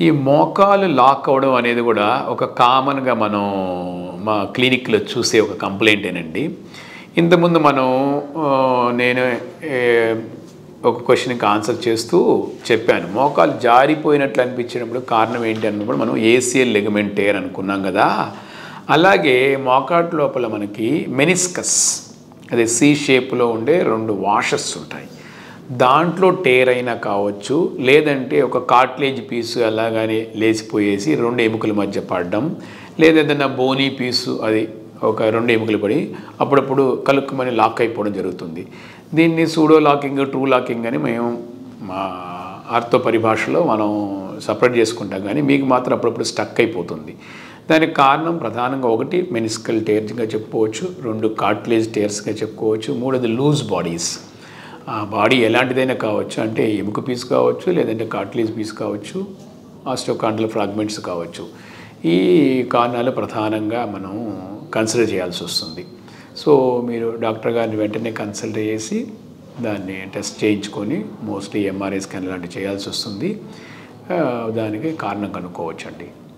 ఈ మోకాలు లాక్ అవ్వడం అనేది కూడా ఒక కామన్గా మనం మా క్లినిక్లో చూసే ఒక కంప్లైంటేనండి. ఇంతకుముందు నేను ఒక క్వశ్చన్కి ఆన్సర్ చేస్తూ చెప్పాను. మోకాలు జారిపోయినట్లు అనిపించినప్పుడు కారణం ఏంటి అన్నప్పుడు మనం ఏసిఎల్ లిగమెంట్ టేర్ అనుకున్నాం కదా. అలాగే మోకాటు లోపల మనకి మెనిస్కస్, అదే సి షేప్లో ఉండే 2 వాషెస్ ఉంటాయి. దాంట్లో టేర్ అయినా కావచ్చు, లేదంటే ఒక కార్టిలేజ్ పీసు అలాగానే లేచిపోయేసి 2 ఎముకల మధ్య పడడం, లేదా ఏదైనా బోనీ పీసు అది ఒక 2 ఎముకలు పడి అప్పుడప్పుడు కలుక్కుమని లాక్ అయిపోవడం జరుగుతుంది. దీన్ని సూడో లాకింగ్, ట్రూ లాకింగ్ అని మేము మా ఆర్థో పరిభాషలో మనం సపరేట్ చేసుకుంటాం. కానీ మీకు మాత్రం అప్పుడప్పుడు స్టక్ అయిపోతుంది. దానికి కారణం ప్రధానంగా 1 మెనిస్కల్ టేర్స్గా చెప్పుకోవచ్చు, 2 కార్టిలేజ్ టేర్స్గా చెప్పుకోవచ్చు, 3 లూజ్ బాడీస్. ఆ బాడీ ఎలాంటిదైనా కావచ్చు, అంటే ఎముక పీస్ కావచ్చు, లేదంటే కార్టిలేజ్ పీస్ కావచ్చు, ఆస్టియోకాండ్రల్ ఫ్రాగ్మెంట్స్ కావచ్చు. ఈ కారణాలు ప్రధానంగా మనం కన్సిడర్ చేయాల్సి వస్తుంది. సో మీరు డాక్టర్ గారిని వెంటనే కన్సల్ట్ చేసి దాన్ని టెస్ట్ చేయించుకొని మోస్ట్లీ ఎంఆర్ఐ స్కాన్ లాంటివి చేయాల్సి వస్తుంది. దానికి కారణం కనుక్కోవచ్చండి.